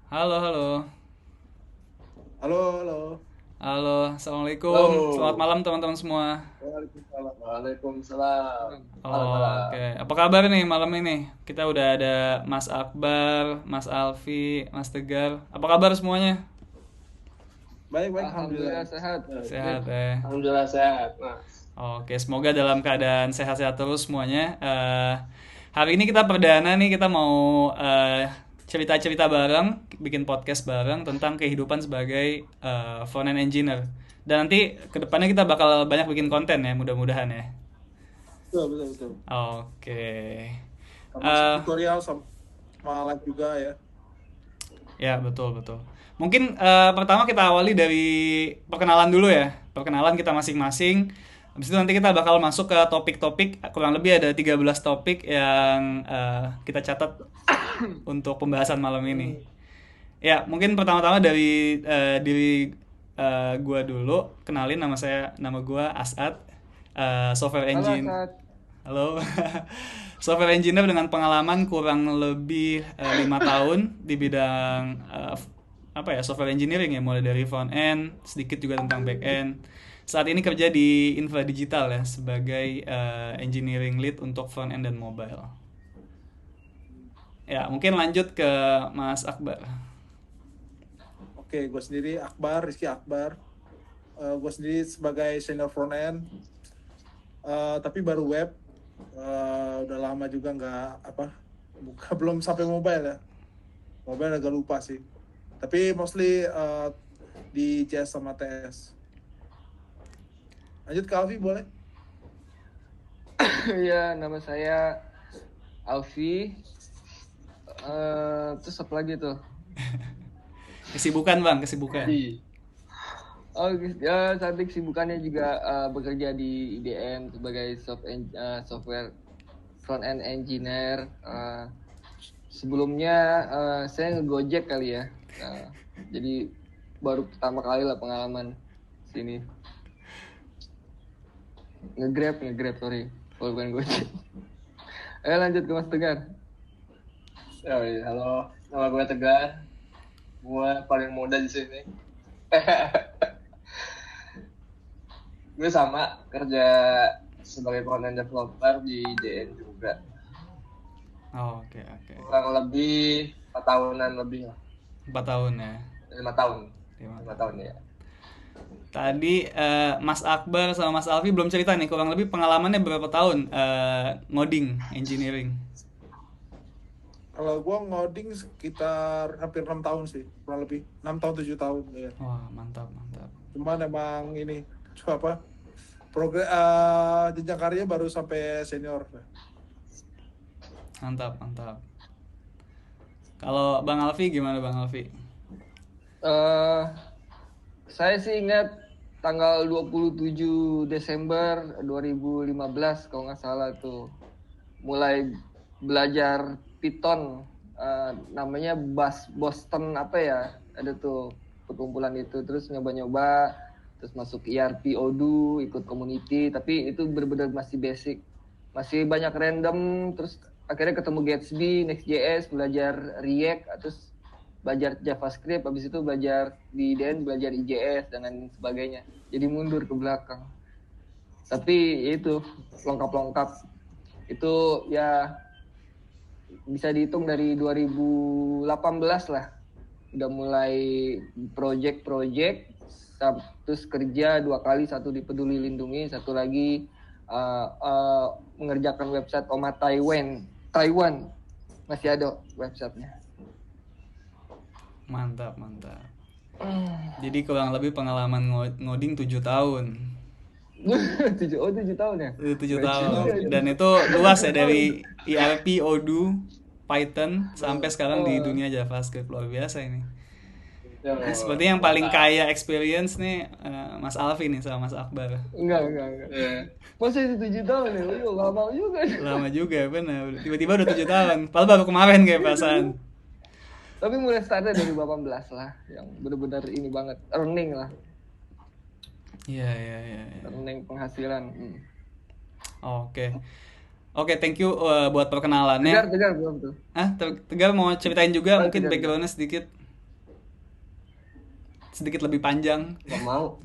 Halo, halo. Halo, halo. Halo, Assalamualaikum. Selamat Halo. malam teman-teman semua. Waalaikumsalam. Waalaikumsalam. Malam, Oke, malam. apa kabar nih malam ini? Kita udah ada Mas Akbar, Mas Alfi, Mas Tegar. Apa kabar semuanya? Baik, baik, alhamdulillah. Alhamdulillah sehat. Sehat Nih, ya. Alhamdulillah sehat, Mas. Oke, semoga dalam keadaan sehat-sehat terus semuanya. Hari ini kita perdana nih, kita mau cerita-cerita bareng, bikin podcast bareng tentang kehidupan sebagai front-end engineer. Dan nanti kedepannya kita bakal banyak bikin konten ya, mudah-mudahan ya. Betul, betul, betul. Oke. Termasuk Eh, tutorial sama live juga ya. ya betul betul. Mungkin pertama kita awali dari perkenalan dulu ya. Perkenalan kita masing-masing. Habis itu nanti kita bakal masuk ke topik-topik. Kurang lebih ada 13 topik yang kita catat untuk pembahasan malam ini. Ya, mungkin pertama-tama dari diri gua dulu. Kenalin, nama gua Asad, software Halo engine. Asad. Halo. Software engineer dengan pengalaman kurang lebih 5 tahun di bidang apa ya, software engineering ya, mulai dari front end, sedikit juga tentang back end. Saat ini kerja di Infra Digital ya sebagai engineering lead untuk front end dan mobile. Ya, mungkin lanjut ke Mas Akbar. Oke, gue sendiri Akbar, Rizky Akbar. Gue sendiri sebagai senior front end, tapi baru web. Udah lama juga nggak belum sampai mobile ya. Mobile agak lupa sih. Tapi mostly di CS sama TS. Lanjut ke Alfi boleh? Ya, nama saya Alfi. Terus apa lagi tuh? Kesibukan Bang, kesibukan. Oh, ya, saat ini kesibukannya juga bekerja di IDN sebagai software front end engineer. Sebelumnya saya ngegojek kali ya. Jadi baru pertama kali lah pengalaman sini. Ngegrab, sorry. Kalau bukan Gojek. Ayo lanjut ke Mas Tegar. Halo, nama gue Tegar. Gue paling muda di sini. Gue sama kerja sebagai front-end developer di JN juga. Oh, oke oke. Kurang lebih 4 tahunan lebih lah. 4 tahun ya. 5 tahun. 5 5 tahun. tahun ya. Tadi Mas Akbar sama Mas Alfi belum cerita nih, kurang lebih pengalamannya berapa tahun ngoding engineering. Kalau gue ngoding sekitar hampir 6 tahun sih, kurang lebih 6 tahun 7 tahun ya. Wah, mantap mantap. Cuman emang ini apa jenjang karirnya baru sampai senior. Mantap mantap. Kalau Bang Alfi gimana Bang Alfi? Eh, saya sih ingat tanggal 27 Desember 2015 kalau nggak salah tuh mulai belajar Python, namanya Boston apa ya, ada tuh perkumpulan itu, terus nyoba-nyoba, terus masuk ERP Odoo, ikut community, tapi itu benar-benar masih basic, masih banyak random. Terus akhirnya ketemu Gatsby, Next.js, belajar React, terus belajar JavaScript, habis itu belajar di IDN, belajar IJS dan lain sebagainya, jadi mundur ke belakang. Tapi itu lengkap-lengkap itu ya, bisa dihitung dari 2018 lah udah mulai project, terus kerja 2 kali, satu di Peduli Lindungi, satu lagi mengerjakan website Oma Taiwan masih ada websitenya. Mantap mantap. Jadi kurang lebih pengalaman ngoding 7 tahun. 7 tahun ya. 7 tahun. Dan itu luas ya, dari ERP, Odoo, Python sampai sekarang di dunia JavaScript. Luar biasa ini. Nah, seperti yang paling kaya experience nih Mas Alfi nih sama Mas Akbar. Enggak. Masa itu 7 tahun ya? Lama juga. Lama juga benar. Tiba-tiba udah 7 tahun. Padahal baru kemarin kayak perasaan. Tapi mulai startnya dari 2018 lah, yang benar-benar ini banget, earning lah. Iya. Earning penghasilan. Oke. Oke, thank you buat perkenalannya. Tegar belum tuh. Tegar mau ceritain juga mungkin Tegar. backgroundnya sedikit. sedikit lebih panjang. Nggak mau.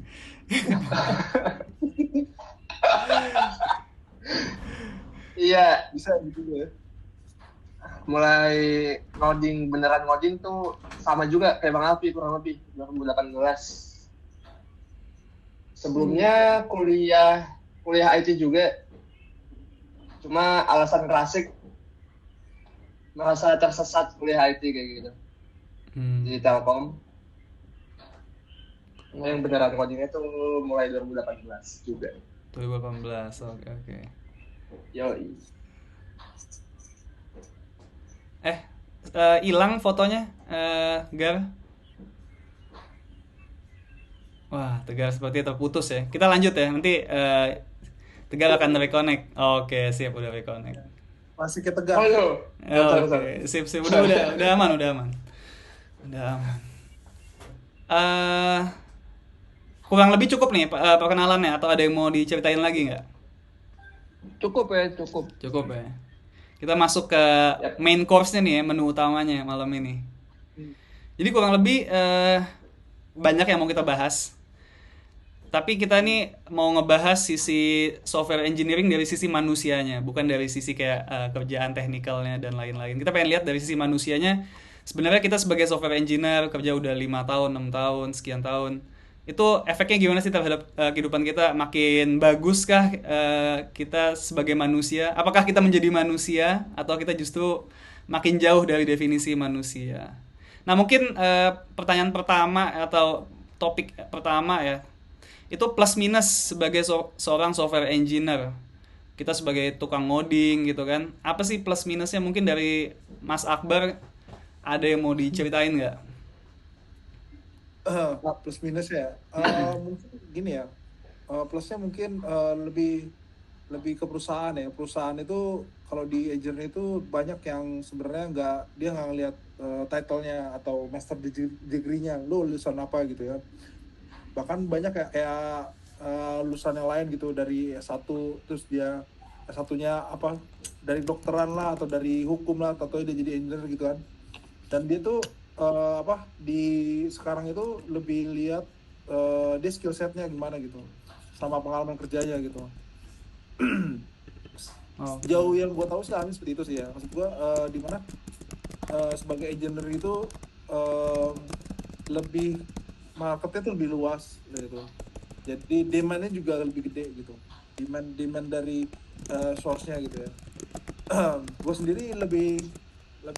Iya, Bisa gitu ya. mulai beneran ngoding tuh sama juga kayak Bang Alfi kurang lebih 2018. Sebelumnya kuliah IT juga, cuma alasan klasik merasa tersesat kuliah IT kayak gitu di Telkom. Yang beneran codingnya tuh mulai 2018 juga. 2018, oke. Yoi. Hilang fotonya, Gar. Wah, Tegar seperti terputus ya. Kita lanjut ya, nanti Tegar akan reconnect. Oke, siap, udah reconnect. Masih kita tegar. Halo. Oke, sip, udah aman. Udah aman. Kurang lebih cukup nih perkenalannya, atau ada yang mau diceritain lagi nggak? Cukup. Cukup ya. Kita masuk ke main course-nya nih ya, menu utamanya malam ini. Jadi kurang lebih banyak yang mau kita bahas. Tapi kita nih mau ngebahas sisi software engineering dari sisi manusianya, bukan dari sisi kayak kerjaan teknikalnya dan lain-lain. Kita pengen lihat dari sisi manusianya. Sebenarnya kita sebagai software engineer kerja udah 5 tahun, 6 tahun, sekian tahun. Itu efeknya gimana sih terhadap kehidupan kita? Makin baguskah kita sebagai manusia? Apakah kita menjadi manusia atau kita justru makin jauh dari definisi manusia? Nah, mungkin pertanyaan pertama atau topik pertama ya, itu plus minus sebagai seorang software engineer. Kita sebagai tukang ngoding gitu kan. Apa sih plus minusnya? Mungkin dari Mas Akbar ada yang mau diceritain nggak? Plus minus ya. Mungkin gini ya. Plusnya mungkin lebih ke perusahaan ya. Perusahaan itu kalau di engineer itu banyak yang sebenarnya dia nggak ngelihat title-nya atau master degree-nya. Lu lulusan apa gitu ya. Bahkan banyak kayak lulusan yang lain gitu dari S1 terus dia S1-nya apa dari dokteran lah atau dari hukum lah atau dia jadi engineer gitu kan. Dan dia tuh di sekarang itu lebih lihat dia skill setnya gimana gitu sama pengalaman kerjanya gitu. Jauh yang gue tahu sih seperti itu sih ya. Maksud gue di mana sebagai engineer itu lebih marketnya tuh lebih luas gitu. Jadi demand-nya juga lebih gede gitu. Demand dari source-nya gitu ya. Gue sendiri lebih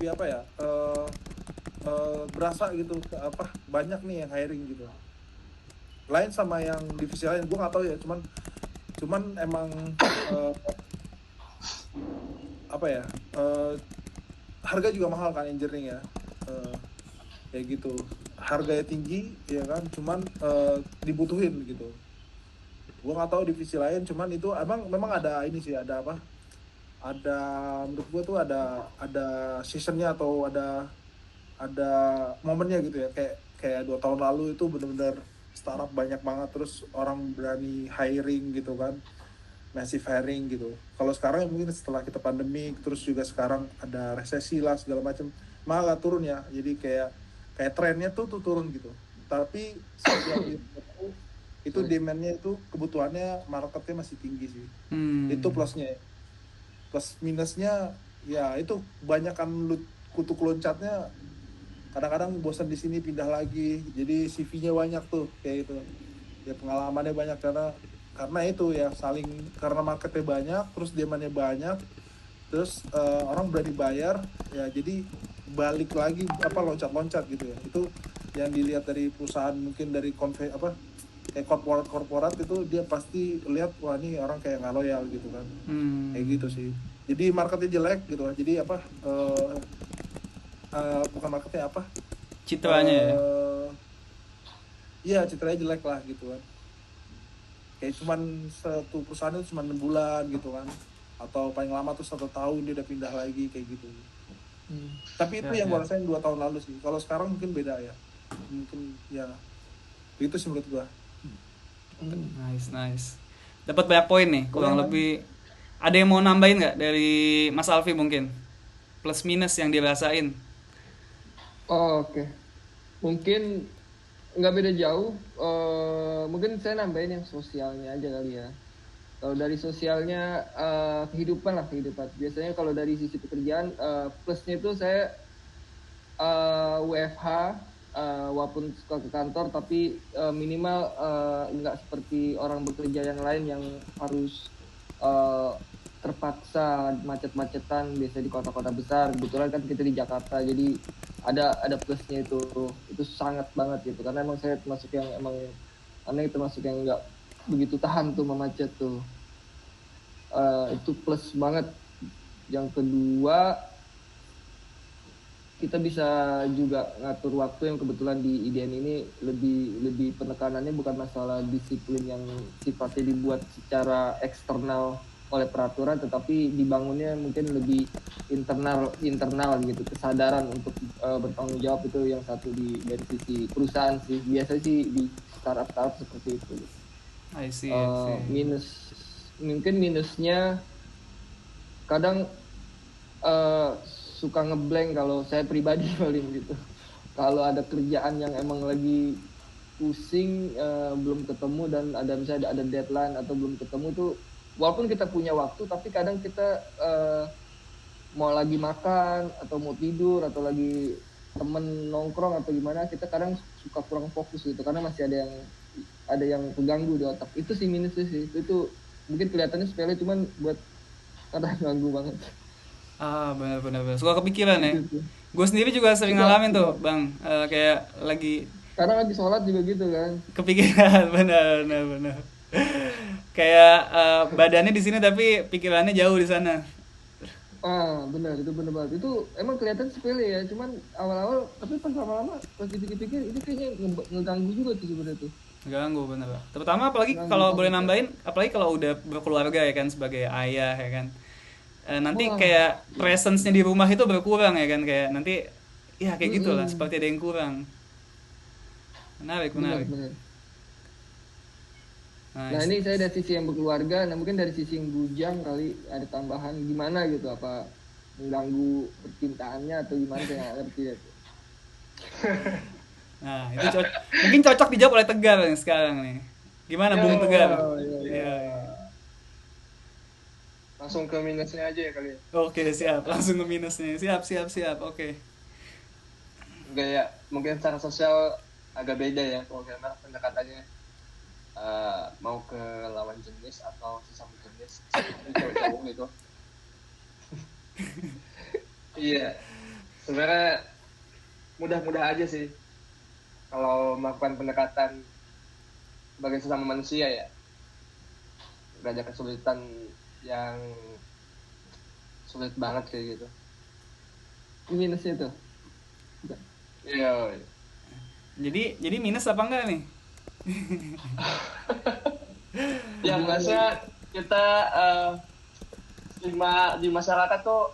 apa ya? Berasa gitu banyak nih yang hiring gitu. Lain sama yang divisi lain gue nggak tahu ya. Cuman emang harga juga mahal kan engineering ya. Kayak gitu. Harganya tinggi ya kan, cuman dibutuhin gitu. Gue nggak tahu divisi lain, cuman itu memang ada ini sih, ada menurut gue tuh ada seasonnya atau ada momennya gitu ya, kayak 2 tahun lalu itu benar-benar startup banyak banget, terus orang berani hiring gitu kan, massive hiring gitu. Kalau sekarang mungkin setelah kita pandemi, terus juga sekarang ada resesi lah segala macam, malah turun ya. Jadi kayak trennya tuh turun gitu. Tapi itu demand-nya itu kebutuhannya marketnya masih tinggi sih. Itu plusnya. Plus minusnya ya itu banyak kan kutuk loncatnya. Kadang-kadang bosan di sini pindah lagi. Jadi CV-nya banyak tuh kayak itu. Ya pengalamannya banyak karena itu ya karena marketnya banyak, terus demand-nya banyak. Terus orang berani bayar ya, jadi balik lagi loncat-loncat gitu ya. Itu yang dilihat dari perusahaan, mungkin dari kayak korporat itu dia pasti lihat wah ini orang kayak nggak loyal gitu kan. Kayak gitu sih. Jadi marketnya jelek gitu. Jadi bukan marketnya citranya ya. Iya, citranya jelek lah gitu kan. Kayak cuman satu perusahaan itu cuma 6 bulan gitu kan, atau paling lama tuh 1 tahun dia udah pindah lagi kayak gitu. Tapi itu yang gue rasain 2 tahun lalu sih. Kalau sekarang mungkin beda ya. Mungkin ya itu sih menurut gue. Nice. Dapat banyak poin nih. Kurang lebih ada yang mau nambahin nggak dari Mas Alfi mungkin? Plus minus yang dirasain. Oke. Mungkin nggak beda jauh. Mungkin saya nambahin yang sosialnya aja kali ya. Kalau dari sosialnya kehidupan lah, kehidupan. Biasanya kalau dari sisi pekerjaan plusnya itu saya WFH, walaupun suka ke kantor tapi minimal nggak seperti orang bekerja yang lain yang harus uh, terpaksa macet-macetan biasanya di kota-kota besar. Kebetulan kan kita di Jakarta, jadi ada plusnya itu sangat banget gitu, karena emang saya termasuk yang emang aneh, termasuk yang nggak begitu tahan tuh memacet tuh. Itu plus banget. Yang kedua, kita bisa juga ngatur waktu, yang kebetulan di IDN ini lebih penekanannya bukan masalah disiplin yang sifatnya dibuat secara eksternal oleh peraturan, tetapi dibangunnya mungkin lebih internal gitu, kesadaran untuk bertanggung jawab. Itu yang satu dari sisi perusahaan sih, biasa sih di startup seperti itu. I see, I see. Mungkin minusnya kadang suka ngeblank kalau saya pribadi paling gitu. Kalau ada kerjaan yang emang lagi pusing, belum ketemu, dan misalnya ada deadline atau belum ketemu tuh, walaupun kita punya waktu tapi kadang kita mau lagi makan atau mau tidur atau lagi temen nongkrong atau gimana, kita kadang suka kurang fokus gitu karena masih ada yang keganggu di otak. Itu sih minusnya sih. Itu mungkin kelihatannya sepele, cuman buat kadang ganggu banget. Benar. Suka kepikiran ya. Gitu. Gue sendiri juga sering Suka. ngalamin tuh, Bang. Kayak lagi Karena lagi sholat juga gitu kan. kepikiran, benar. Kayak badannya di sini tapi pikirannya jauh di sana. Benar, itu benar banget. Itu emang kelihatan sepele ya, cuman awal-awal, tapi pas lama-lama pas dipikir-pikir itu kayaknya ngeganggu juga tuh sebenarnya tuh. Ganggu bener. Terutama apalagi Ganggu kalau boleh banget. nambahin, apalagi kalau udah berkeluarga ya kan, sebagai ayah ya kan. Nanti Wah, kayak presence-nya di rumah itu berkurang ya kan, kayak nanti ya kayak gitulah, mm-mm. seperti ada yang kurang. Menarik. Benar. Nah, Nice. ini saya dari sisi yang berkeluarga, nah mungkin dari sisi yang bujang kali ada tambahan gimana gitu, apa mengganggu percintaannya atau gimana, saya nggak ngerti ya. Nah, itu mungkin cocok dijawab oleh Tegar nih sekarang nih. Gimana Bung Tegar? Iya. Iya. Langsung ke minusnya aja ya kali ya. Oke, siap. Langsung ke minusnya. Siap. Oke. Enggak ya, mungkin secara sosial agak beda ya kalau karena pendekatannya mau ke lawan jenis atau sesama jenis, cowok gitu. Iya, sebenarnya mudah-mudah aja sih kalau melakukan pendekatan sebagai sesama manusia ya. Gak ada kesulitan yang sulit banget kayak gitu. Ini minusnya tuh. Iya. Jadi minus apa enggak nih? Ya biasanya kita stigma di masyarakat tuh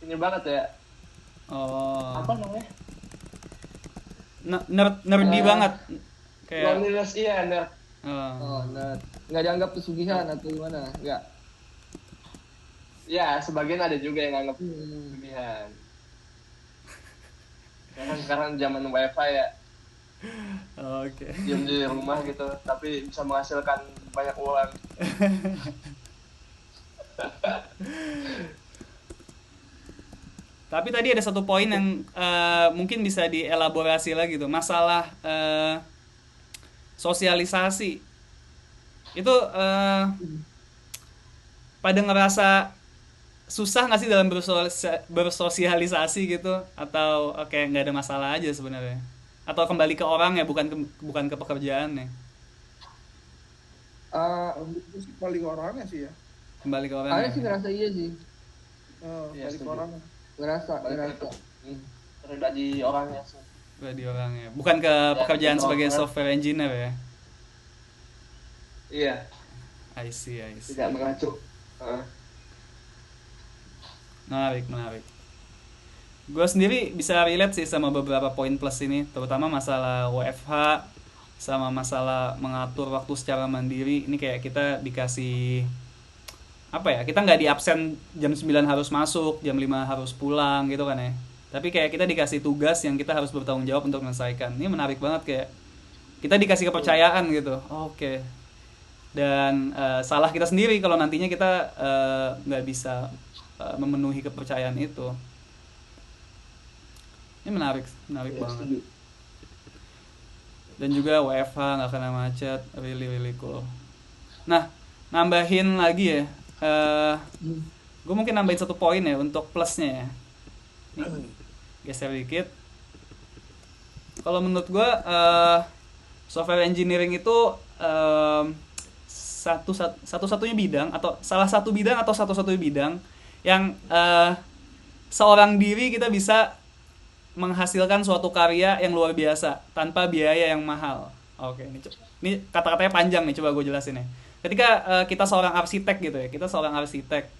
ini banget ya. Oh. Apa namanya? Nerdy banget. Kayak Loneliness, iya, nerd. Nah, nggak dianggap pesugihan atau gimana? Nggak. Ya, sebagian ada juga yang anggap pilihan. Ya kan sekarang zaman wifi ya, Oke. diam di rumah gitu, tapi bisa menghasilkan banyak uang. Tapi tadi ada satu poin yang mungkin bisa dielaborasi lagi tuh, masalah sosialisasi. Itu pada ngerasa susah nggak sih dalam bersosialisasi gitu, atau oke nggak ada masalah aja sebenarnya, atau kembali ke orang ya, bukan ke pekerjaan ya, Itu sih paling orangnya sih ya. kembali ke orang Saya ya. sih ngerasa iya sih. Iya, Balik ke setuju. orangnya. Ngerasa. Terlibat di orangnya sih. Di orangnya, bukan ke pekerjaan di sebagai orang. software engineer ya. Iya, I see. tidak mengacu. Menarik. Gue sendiri bisa relate sih sama beberapa poin plus ini, terutama masalah WFH sama masalah mengatur waktu secara mandiri. Ini kayak kita dikasih apa ya? Kita nggak di absen jam 9 harus masuk, jam 5 harus pulang gitu kan ya. Tapi kayak kita dikasih tugas yang kita harus bertanggung jawab untuk menyelesaikan. Ini menarik banget, kayak kita dikasih kepercayaan gitu. Oke. Dan salah kita sendiri kalau nantinya kita nggak bisa memenuhi kepercayaan itu. Ini menarik Ya, banget. setuju. Dan juga WFH nggak kena macet, really cool. Nah, nambahin lagi ya. Gue mungkin nambahin satu poin ya untuk plusnya ya. Nih, geser dikit. Kalau menurut gue software engineering itu satu-satunya bidang atau salah satu bidang atau satu-satunya bidang yang seorang diri kita bisa menghasilkan suatu karya yang luar biasa tanpa biaya yang mahal. Oke, ini kata-katanya panjang nih, coba gue jelasin ya. Ketika kita seorang arsitek gitu ya, kita seorang arsitek.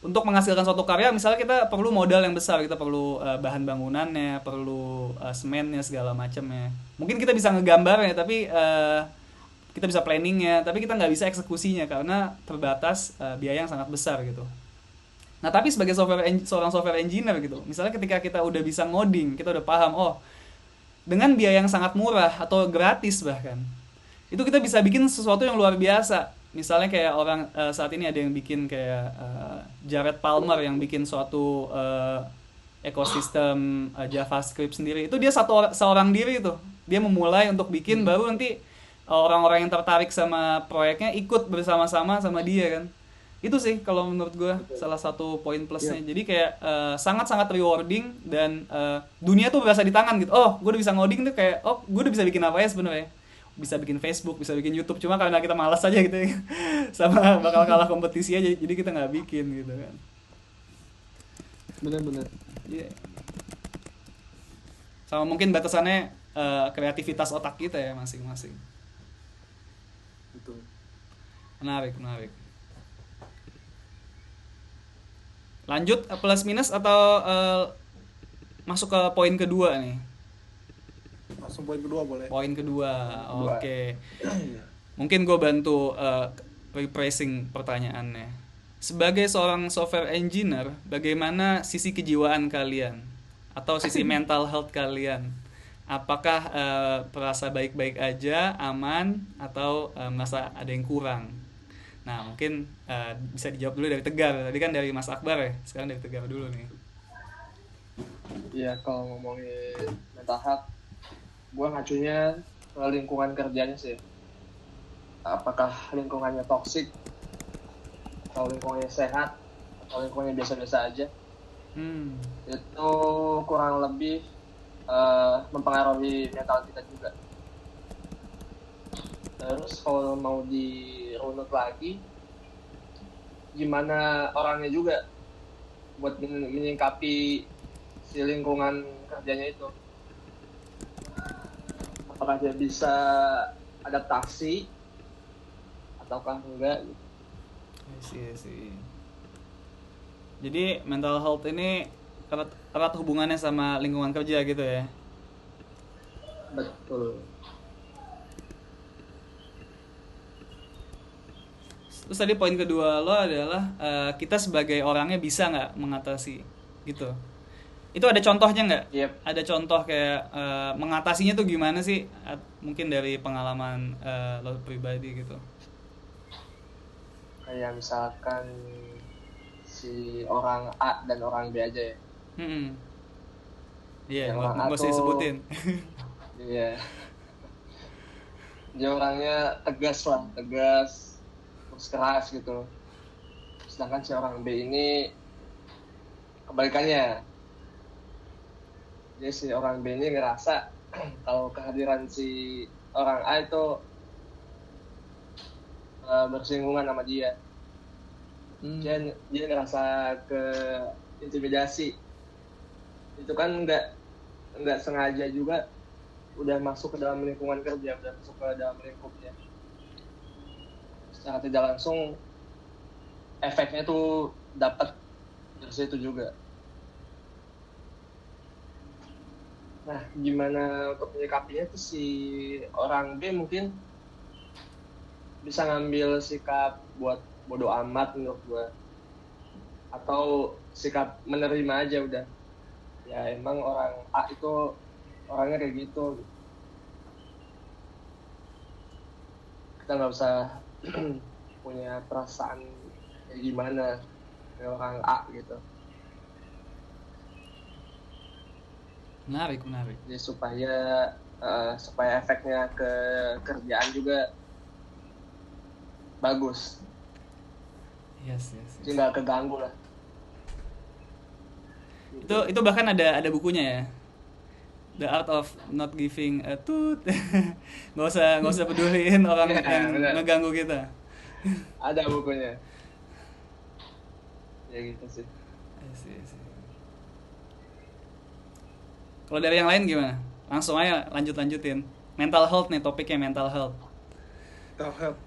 Untuk menghasilkan suatu karya, misalnya kita perlu modal yang besar, kita perlu bahan bangunannya, perlu semennya, segala macamnya. Mungkin kita bisa ngegambarnya, tapi kita bisa planningnya, tapi kita nggak bisa eksekusinya karena terbatas biaya yang sangat besar gitu. Nah, tapi sebagai seorang software engineer gitu, misalnya ketika kita udah bisa ngoding, kita udah paham, oh, dengan biaya yang sangat murah atau gratis bahkan, itu kita bisa bikin sesuatu yang luar biasa. Misalnya kayak orang saat ini ada yang bikin kayak Jared Palmer yang bikin suatu ekosistem JavaScript sendiri. Itu dia seorang diri itu. Dia memulai untuk bikin, baru nanti orang-orang yang tertarik sama proyeknya ikut bersama-sama sama dia kan. Itu sih kalau menurut gue salah satu poin plusnya. Jadi kayak sangat-sangat rewarding dan dunia tuh berasa di tangan gitu. Oh, gue udah bisa ngoding tuh kayak, oh, gue udah bisa bikin apa ya sebenarnya. Bisa bikin Facebook, bisa bikin YouTube, cuma karena kita malas aja gitu ya. Sama bakal kalah kompetisi aja, jadi kita nggak bikin gitu kan. Bener-bener. Iya. Sama mungkin batasannya kreativitas otak kita ya masing-masing. Betul. Menarik. Lanjut plus minus atau masuk ke poin kedua nih? Langsung poin kedua boleh. Poin kedua, oke. Mungkin gue bantu rephrasing pertanyaannya. Sebagai seorang software engineer, bagaimana sisi kejiwaan kalian atau sisi mental health kalian? Apakah merasa baik-baik aja, aman, atau merasa ada yang kurang? Nah, mungkin bisa dijawab dulu dari Tegar. Tadi kan dari Mas Akbar ya, sekarang dari Tegar dulu nih. Iya, kalau ngomongin mental health, gue ngacunya ke lingkungan kerjanya sih. Apakah lingkungannya toksik, atau lingkungannya sehat, atau lingkungannya biasa-biasa aja. Itu kurang lebih mempengaruhi mental kita juga. Terus kalau mau dirunut lagi, gimana orangnya juga buat menyingkapi si lingkungan kerjanya itu. Apakah dia bisa adaptasi ataukah enggak gitu. Sih. Jadi mental health ini erat hubungannya sama lingkungan kerja gitu ya. Betul. Terus tadi poin kedua lo adalah kita sebagai orangnya bisa nggak mengatasi gitu. Itu ada contohnya nggak? Yep. Ada contoh kayak mengatasinya tuh gimana sih? Mungkin dari pengalaman lo pribadi gitu. Kayak misalkan si orang A dan orang B aja ya. Iya, Yang orang A nggak usah disebutin. Iya. Dia orangnya tegas, terus keras gitu. Sedangkan si orang B ini kebalikannya. Jadi si orang B ini ngerasa kalau kehadiran si orang A itu bersinggungan sama dia. Dia ngerasa ke intimidasi. Itu kan nggak sengaja juga udah masuk ke dalam lingkungan kerja, udah masuk ke dalam lingkupnya. Secara tidak langsung efeknya tuh dapat dari situ juga. Nah, gimana untuk menyikapinya tuh si orang B mungkin bisa ngambil sikap buat bodo amat menurut gue, atau sikap menerima aja udah. Ya emang orang A itu orangnya kayak gitu. kita nggak usah punya perasaan kayak gimana kayak orang A gitu. Menarik. Jadi supaya efeknya ke kerjaan juga bagus, Yes. jadi nggak keganggu lah. Itu bahkan ada bukunya ya. The Art of Not Giving a Toot. nggak usah peduliin orang Ya, yang benar. ngeganggu kita. Ada bukunya. Ya gitu sih. I see. Kalau dari yang lain gimana? Langsung aja lanjutin. Mental health nih, topiknya mental health. Tahap.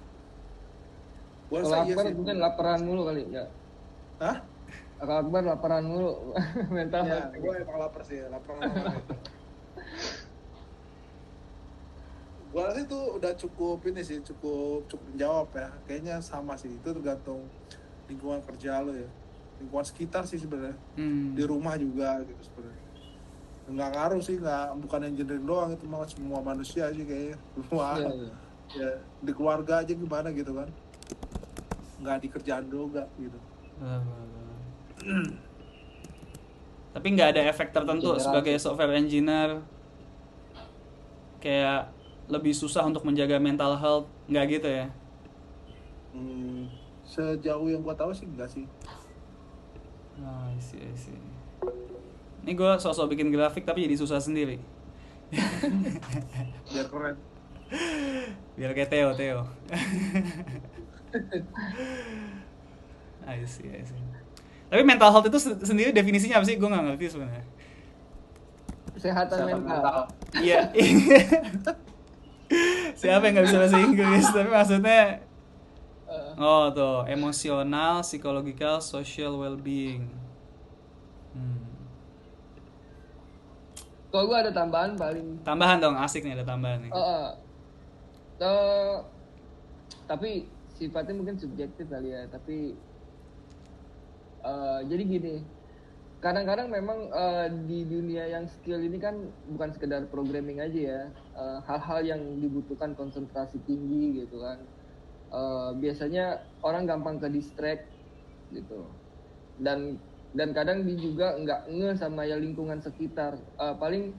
Gua Kalau rasa iya Akbar sih. mungkin laparan mulu kali ya. Hah? Kalau Akbar laparan mulu mental Ya, health. gue emang lapar sih, lapar. Gue rasa itu udah cukup ini sih, cukup menjawab ya. Kayaknya sama sih, itu tergantung lingkungan kerja lo ya, lingkungan sekitar sih sebenarnya. Di rumah juga gitu sebenarnya. Nggak ngaruh sih, bukan engineering doang, itu malah semua manusia sih kayaknya. Semua Iya. ya di keluarga aja gimana gitu kan, nggak di kerjaan juga gitu. Tapi nggak ada efek tertentu Generasi. sebagai software engineer kayak lebih susah untuk menjaga mental health, nggak gitu ya? Sejauh yang gue tahu sih enggak sih. I see. Ini gue sosok bikin grafik tapi jadi susah sendiri. Biar keren. Biar kayak Theo. I see. Tapi mental health itu sendiri definisinya apa sih? Gue nggak ngerti sebenarnya. Kesehatan mental. Iya. Siapa yang nggak bisa bahasa Inggris? Tapi maksudnya, oh tuh, emosional, psychological, social well-being. Kalau gue ada tambahan paling. Tambahan dong, asik nih ada tambahan nih. Tapi sifatnya mungkin subjektif kali ya. Tapi jadi gini, kadang-kadang memang di dunia yang skill ini kan bukan sekedar programming aja ya. Hal-hal yang dibutuhkan konsentrasi tinggi gitu kan. Biasanya orang gampang ke distract gitu. Dan kadang dia juga nggak nge sama ya lingkungan sekitar. Paling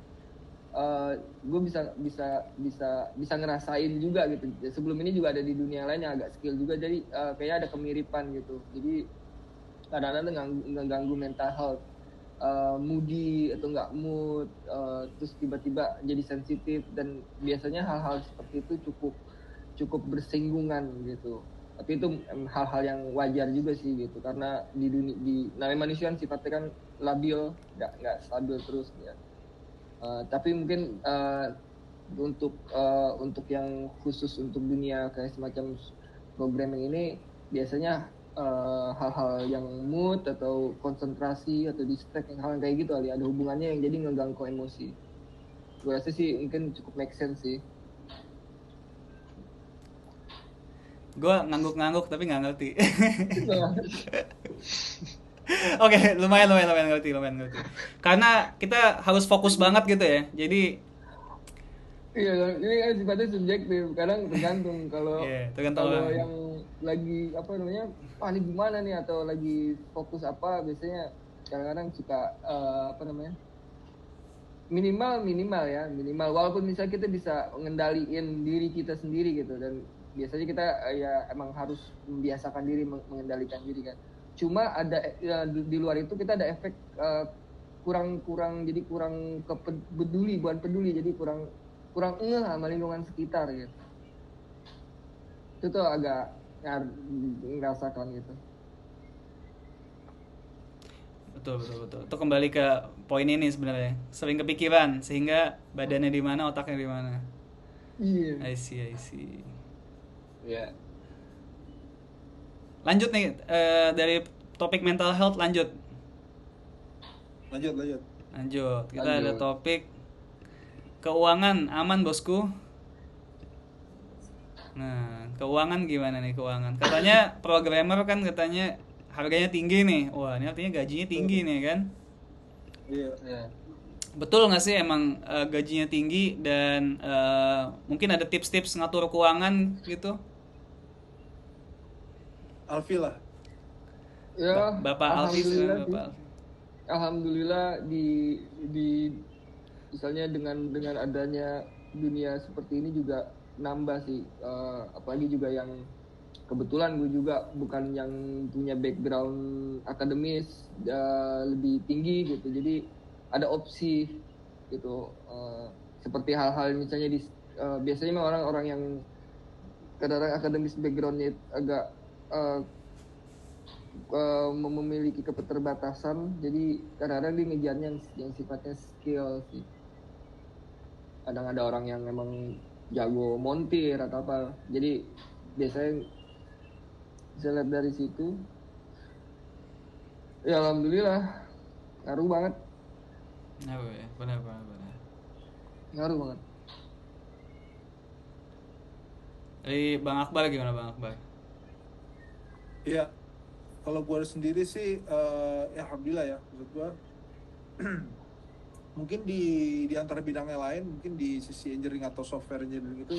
gue bisa ngerasain juga gitu. Sebelum ini juga ada di dunia lain yang agak skill juga, jadi kayaknya ada kemiripan gitu. Jadi kadang-kadang ngeganggu mental health, moody atau nggak mood, terus tiba-tiba jadi sensitif, dan biasanya hal-hal seperti itu cukup bersinggungan gitu. Tapi itu hal-hal yang wajar juga sih gitu, karena namanya manusia kan sifatnya kan labil, nggak stabil terus ya. Tapi mungkin untuk yang khusus untuk dunia kayak semacam programming ini biasanya hal-hal yang mood atau konsentrasi atau distract, hal kayak gitu kali ada hubungannya yang jadi ngeganggu emosi. Gue rasa sih mungkin cukup make sense sih. Gue ngangguk-ngangguk tapi nggak ngerti. Oke, lumayan ngerti. Karena kita harus fokus banget gitu ya. Jadi iya, ini kan sifatnya subjektif. Kadang tergantung kalau tergantung kalau orang. yang lagi apa namanya, ini gimana nih, atau lagi fokus apa, biasanya kadang-kadang suka apa namanya, minimal walaupun misalnya kita bisa mengendalikan diri kita sendiri gitu, dan biasanya kita ya emang harus membiasakan diri mengendalikan diri kan. Cuma ada di luar itu kita ada efek kurang peduli, bukan peduli, jadi kurang ngeh sama lingkungan sekitar gitu. Itu tuh agak ngerasakan gitu. Betul. Itu kembali ke poin ini sebenarnya. Sering kepikiran sehingga badannya di mana, otaknya di mana. Iya. I see. Iya. Lanjut nih dari topik mental health lanjut. Kita ada topik keuangan. Aman bosku. Nah, keuangan gimana nih keuangan? Katanya programmer kan katanya harganya tinggi nih. Wah, ini artinya gajinya tinggi nih kan? Iya. Betul nggak sih emang gajinya tinggi dan mungkin ada tips-tips ngatur keuangan gitu? Alfi lah. Ya, Bapak Alvis, alhamdulillah sih. Bapak Alvis. Alhamdulillah di misalnya dengan adanya dunia seperti ini juga nambah sih. Apalagi juga yang kebetulan gue juga bukan yang punya background akademis lebih tinggi gitu. Jadi ada opsi gitu. Seperti hal-hal misalnya biasanya mah orang-orang yang kadang akademis backgroundnya agak uh, memiliki keterbatasan, jadi kadang-kadang dia ngejarnya yang sifatnya skill sih. Kadang ada orang yang memang jago montir atau apa, jadi biasanya bisa lihat dari situ. Ya alhamdulillah ngaruh banget, Nah, ya, benar, benar, benar. ngaruh banget. Bang Akbar gimana Bang Akbar? Iya, kalau gue sendiri sih, ya alhamdulillah ya, menurut gue mungkin di antara bidangnya lain, mungkin di sisi engineering atau software engineering itu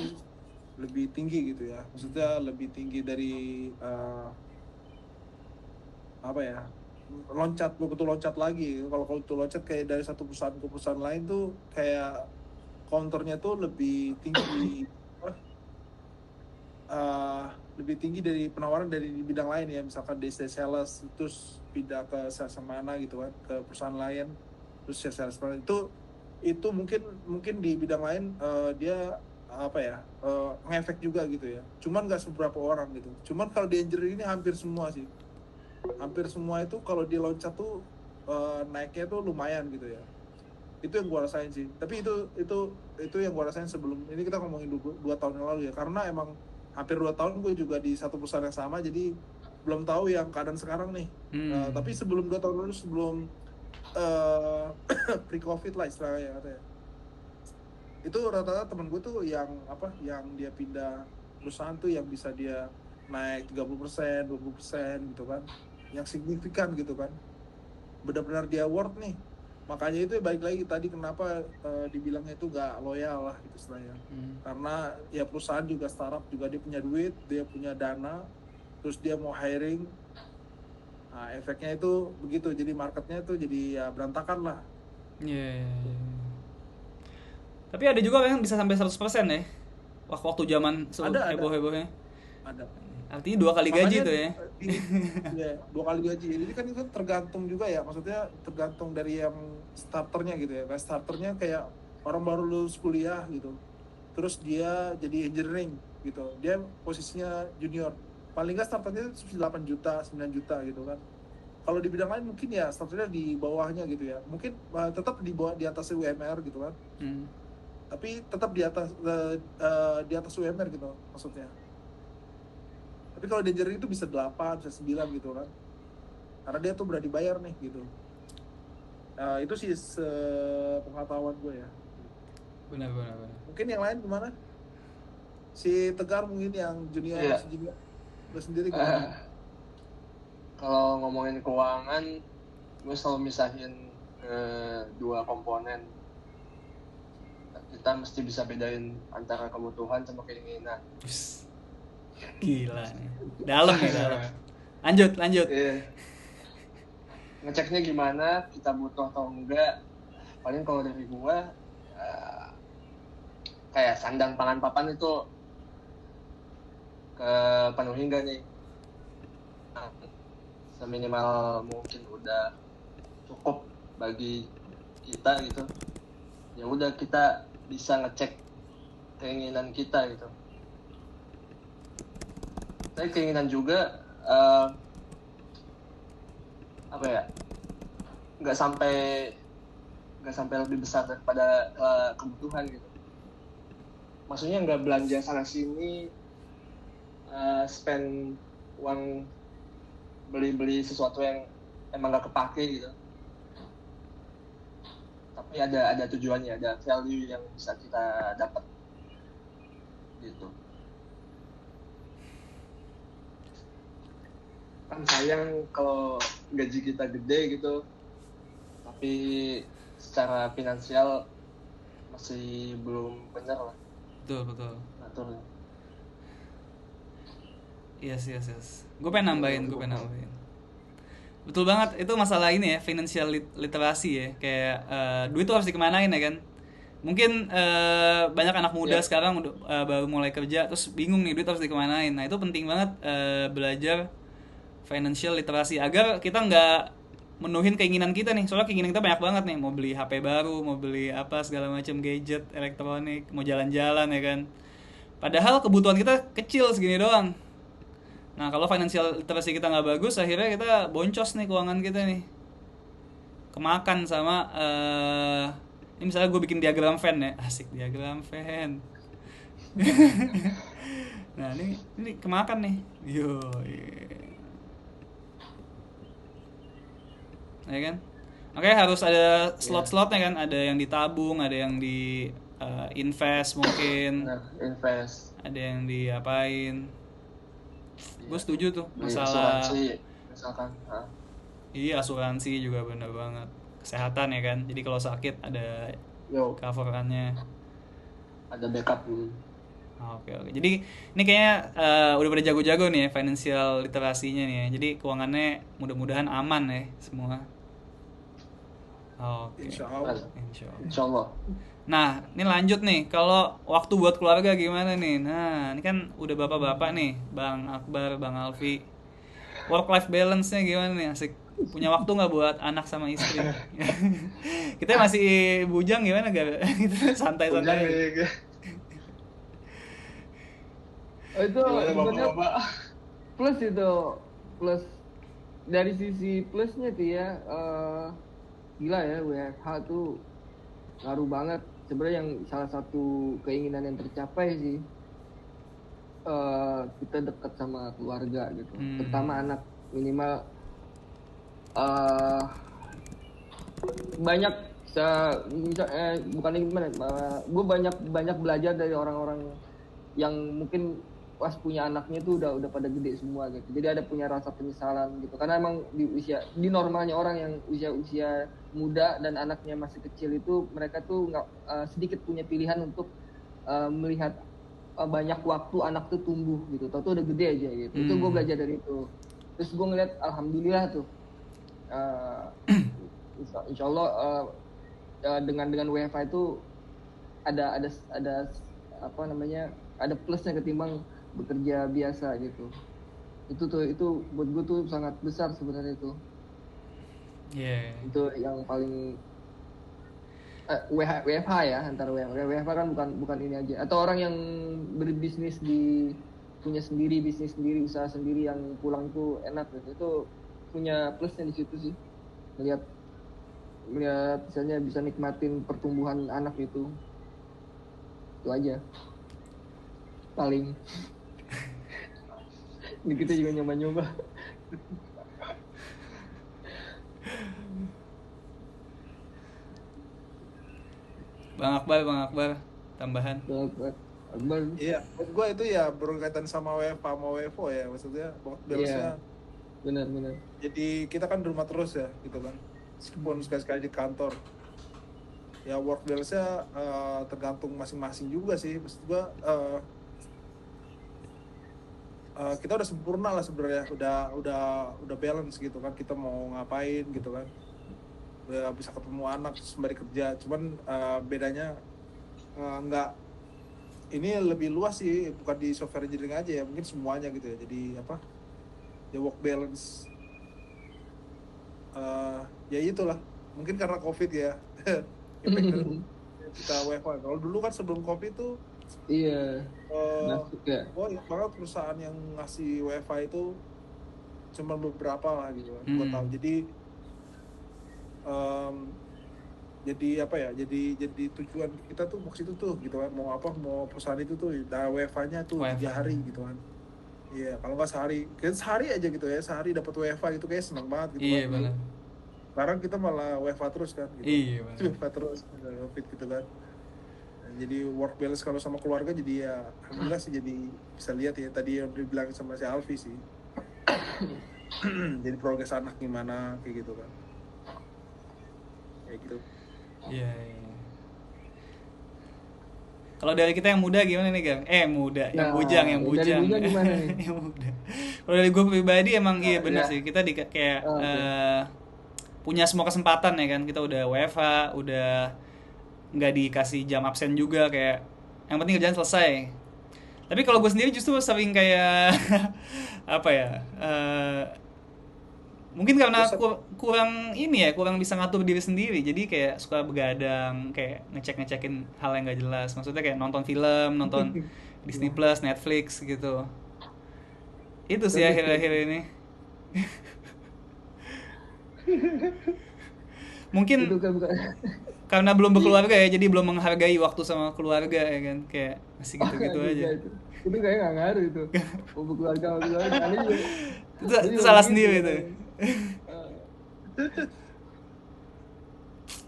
lebih tinggi gitu ya, maksudnya lebih tinggi dari apa ya, betul loncat lagi. Kalau kalau itu loncat kayak dari satu perusahaan ke perusahaan lain tuh kayak counternya tuh lebih tinggi, apa, eh, lebih tinggi dari penawaran dari di bidang lain ya, misalkan dari sales terus pindah ke sales yang mana gitu kan, ke perusahaan lain terus sales itu mungkin mungkin di bidang lain dia apa ya, ngefek juga gitu ya, cuman nggak seberapa orang gitu. Cuman kalau di engineering ini hampir semua sih, hampir semua itu kalau dia loncat tuh naiknya tuh lumayan gitu ya. Itu yang gua rasain sih, tapi itu yang gua rasain sebelum ini. Kita ngomongin 2 tahun yang lalu ya, karena emang hampir 2 tahun gue juga di satu perusahaan yang sama, jadi belum tahu yang keadaan sekarang nih. Tapi sebelum 2 tahun lalu, sebelum pre-covid lah istilahnya katanya, itu rata-rata temen gue tuh yang apa, yang dia pindah perusahaan tuh yang bisa dia naik 30%, 20% gitu kan, yang signifikan gitu kan, benar-benar dia worth nih. Makanya itu balik lagi tadi kenapa dibilangnya itu gak loyal lah gitu istilahnya. Karena ya perusahaan juga startup juga, dia punya duit, dia punya dana, terus dia mau hiring. Nah, efeknya itu begitu, jadi marketnya itu jadi ya berantakan lah. Iya. Tapi ada juga yang bisa sampai 100% ya. Waktu zaman Ada heboh-hebohnya. ada. Artinya 2 kali gaji Makanya tuh ya. ya 2 kali gaji. Jadi kan itu tergantung juga ya, maksudnya tergantung dari yang starternya gitu ya. Kayak starternya kayak orang baru lulus kuliah gitu, terus dia jadi engineering gitu, dia posisinya junior, paling nggak starternya 8 juta 9 juta gitu kan. Kalau di bidang lain mungkin ya starternya di bawahnya gitu ya, mungkin tetap di bawah, di atas UMR gitu kan, tapi tetap di atas UMR gitu maksudnya. Tapi kalau di engineering itu bisa 8, bisa 9 gitu kan, karena dia tuh berani bayar nih gitu. Itu sih sepengetahuan gue ya. Benar, benar, benar. Mungkin yang lain gimana? Si Tegar mungkin yang junior, Iya. si junior lo sendiri gimana? Kalau ngomongin keuangan, gue selalu misahin dua komponen. Kita mesti bisa bedain antara kebutuhan sama keinginan. Gila nih. Dalam nih, dalam. Lanjut. Iya. Ngeceknya gimana, kita butuh atau enggak. Paling kalau dari gue, kayak sandang pangan papan itu kepenuhi enggak nih? Seminimal mungkin udah cukup bagi kita gitu. Ya udah, kita bisa ngecek keinginan kita gitu. Tapi keinginan juga apa ya, nggak sampai lebih besar daripada kebutuhan gitu. Maksudnya nggak belanja sana sini, spend uang beli sesuatu yang emang nggak kepake gitu. Tapi ada tujuannya, ada value yang bisa kita dapat gitu. Kan sayang kalau gaji kita gede gitu, tapi secara finansial masih belum benar lah Betul. ngaturnya. Yes. Gue pengen nambahin. Betul banget, itu masalah ini ya, financial literasi ya. Kayak duit tuh harus dikemanain ya kan. Mungkin banyak anak muda sekarang udah baru mulai kerja terus bingung nih duit harus dikemanain. Nah itu penting banget belajar financial literasi agar kita nggak menuhin keinginan kita nih. Soalnya keinginan kita banyak banget nih, mau beli HP baru, mau beli apa segala macam gadget elektronik, mau jalan-jalan ya kan. Padahal kebutuhan kita kecil segini doang. Nah kalau financial literasi kita nggak bagus, akhirnya kita boncos nih keuangan kita nih, kemakan sama ini misalnya gue bikin diagram Venn ya, asik diagram Venn. Nah ini kemakan nih, ya kan. Makanya harus ada slot-slotnya kan, ada yang ditabung, ada yang di invest mungkin, Benar, invest. ada yang diapain. Gue setuju tuh Beli masalah asuransi misalkan. iya asuransi juga bener banget, kesehatan ya kan, jadi kalau sakit ada Yo, coverannya. ada backup dulu. Oke. Jadi ini kayaknya udah pada jago-jago nih ya financial literasinya nih ya. Jadi keuangannya mudah-mudahan aman ya semua. Oke. Insya Allah. Insya Allah. Nah, ini lanjut nih. Kalau waktu buat keluarga gimana nih? Nah, ini kan udah bapak-bapak nih, Bang Akbar, Bang Alfi. Work life balance-nya gimana nih? Asik. Punya waktu nggak buat anak sama istri? Kita masih bujang gimana gak? Kita santai-santai. Oh, itu sebenarnya plus dari sisi plusnya tuh ya, gila ya, WFH tuh ngaruh banget. Sebenarnya yang salah satu keinginan yang tercapai sih, kita dekat sama keluarga gitu, terutama anak. Minimal banyak bukan gimana, gue banyak belajar dari orang-orang yang mungkin pas punya anaknya tuh udah pada gede semua gitu, jadi ada punya rasa penyesalan gitu, karena emang di normalnya orang yang usia muda dan anaknya masih kecil itu, mereka tuh nggak sedikit punya pilihan untuk melihat banyak waktu anak tuh tumbuh gitu, tau tuh udah gede aja gitu. Itu gue belajar dari itu. Terus gue ngeliat alhamdulillah tuh insya Allah dengan WFH itu ada apa namanya, ada plusnya ketimbang bekerja biasa gitu. Itu buat gue tuh sangat besar sebenarnya itu. Itu yang paling WFH ya, antara WFH kan bukan ini aja, atau orang yang berbisnis punya sendiri, bisnis sendiri, usaha sendiri, yang pulang tuh enak gitu. Itu punya plusnya di situ sih, melihat misalnya bisa nikmatin pertumbuhan anak itu aja paling. Ini kita juga nyoba-nyoba. Bang Akbar, tambahan. Akbar. Iya, buat gue itu ya berkaitan sama WFH sama WFO ya, maksudnya work balance-nya. Benar. Jadi kita kan di rumah terus ya, gitu kan. Meskipun sekali-sekali di kantor. Ya work balance-nya tergantung masing-masing juga sih. Maksud gue kita udah sempurna lah sebenarnya, udah balance gitu kan, kita mau ngapain gitu kan, udah bisa ketemu anak sembari kerja. Cuman bedanya nggak, ini lebih luas sih, bukan di software engineering aja ya, mungkin semuanya gitu ya. Jadi apa ya, work balance ya itulah, mungkin karena COVID ya. Kita WFH. Kalau dulu kan sebelum COVID tuh iya, masuk ya. Banget perusahaan yang ngasih WiFi itu cuma beberapa lah gitu kan. Gue tahu. Jadi apa ya? Jadi tujuan kita tuh mau situ tuh gitu kan. Mau perusahaan itu tuh, nah WiFi-nya tuh 3 hari gitu kan. Iya, kalau nggak sehari aja gitu ya. Sehari dapat WiFi itu kayak seneng banget gitu. Iya, kan. benar. Sekarang kita malah WiFi terus kan gitu. Iya, benar. WiFi terus, COVID gitu kan. Jadi work balance kalau sama keluarga, jadi ya alhamdulillah sih, jadi bisa lihat ya tadi yang dibilang sama si Alfi sih. Jadi progres anak gimana kayak gitu kan. Kayak gitu. Iya, iya. Kalau dari kita yang muda gimana nih, Gang? Muda, yang Nah, bujang, yang dari bujang. bujang gimana nih? Yang muda. Kalau dari gue pribadi emang iya benar Iya. sih. Kita kayak Oke. punya semua kesempatan ya kan. Kita udah WFH, udah nggak dikasih jam absen juga, kayak yang penting kerjaan selesai. Tapi kalau gue sendiri justru sering kayak apa ya? Mungkin karena kurang ini ya, kurang bisa ngatur diri sendiri. Jadi kayak suka begadang, kayak ngecekin hal yang gak jelas. Maksudnya kayak nonton film, nonton Disney Plus, Netflix gitu. Itu sih akhir-akhir ini. Mungkin Itu kan bukan. karena belum berkeluarga ya, jadi belum menghargai waktu sama keluarga ya kan. Kayak masih gitu-gitu Juga aja. itu. Itu kayaknya nggak ngaruh itu. Mau keluarga sama keluarga. Ini juga. Itu salah sendiri itu.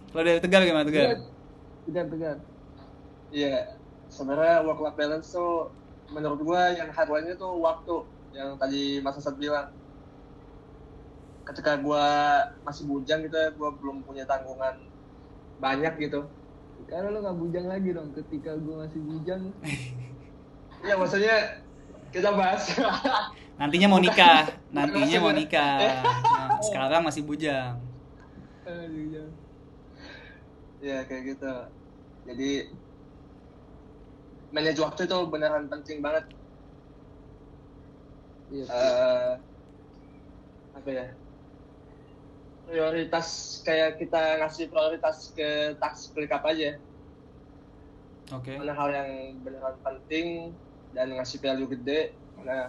Kalau dari Tegar gimana, Tegar? Tegar. Iya, sebenarnya work life balance tuh menurut gua yang hardware-nya tuh waktu yang tadi Mas Asad bilang. Ketika gua masih bujang gitu ya, gua belum punya tanggungan banyak gitu. Karena lo nggak bujang lagi dong. Ketika gue masih bujang, Iya, maksudnya kita bahas. Nantinya mau nikah. Nah, sekarang masih bujang. bujang. Ya kayak gitu. Jadi manage waktu itu beneran penting banget. Iya. Apa ya? Prioritas kayak kita ngasih prioritas ke task ClickUp aja. Oke. Mana hal yang beneran penting dan ngasih value gede, mana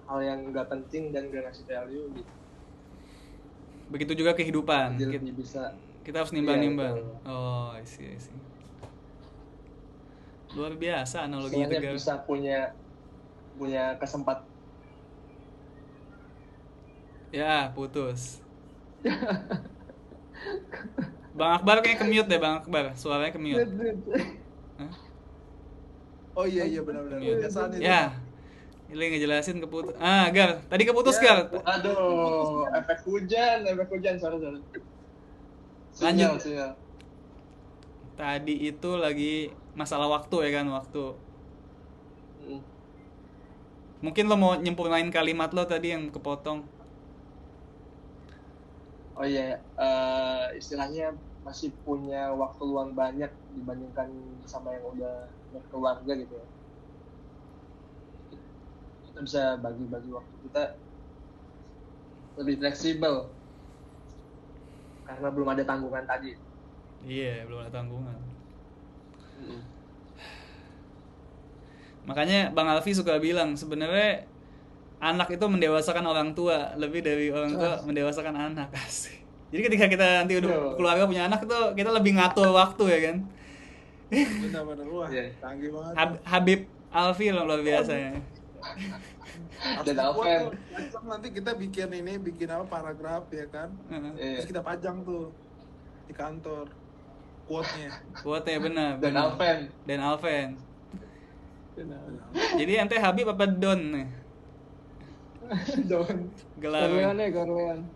hal yang nggak penting dan nggak ngasih value gitu. Begitu juga kehidupan. Jadi lebih bisa. Kita harus nimbang-nimbang. Iya, betul. Oh, I see. Luar biasa analogi Soalnya Tegar. bisa punya kesempatan. Ya, putus. Bang Akbar kayak ke-mute deh, Bang Akbar. Suaranya ke-mute. Hah? Oh iya benar-benar. Kebiasaan itu. Ya. Ini ngejelasin keputus. Gar. Tadi keputus, Gar. Aduh, efek hujan, sorry. Lanjut. Sinyal. Tadi itu lagi masalah waktu ya kan, waktu. Mm. Mungkin lo mau nyempurnain kalimat lo tadi yang kepotong. Oh iya, istilahnya masih punya waktu luang banyak dibandingkan sama yang udah berkeluarga gitu ya. Kita bisa bagi-bagi waktu kita lebih fleksibel karena belum ada tanggungan tadi. Iya, belum ada tanggungan. Makanya Bang Alfi suka bilang sebenarnya anak itu mendewasakan orang tua lebih dari orang tua mendewasakan anak. Asik. Jadi ketika kita nanti udah keluarga punya anak tuh kita lebih ngatur waktu ya kan. Benar-benar wah, Iya. canggih banget. Habib Alfi luar biasa ya. Dan Harus Alven. dibuat tuh. Besok nanti kita bikin apa paragraf ya kan. Iya. Terus kita pajang tuh di kantor quote-nya. Kuatnya benar. Dan benar. Alven. Dan Alven. Jadi ente Habib apa Don nih? Don. Gelar. Korleone.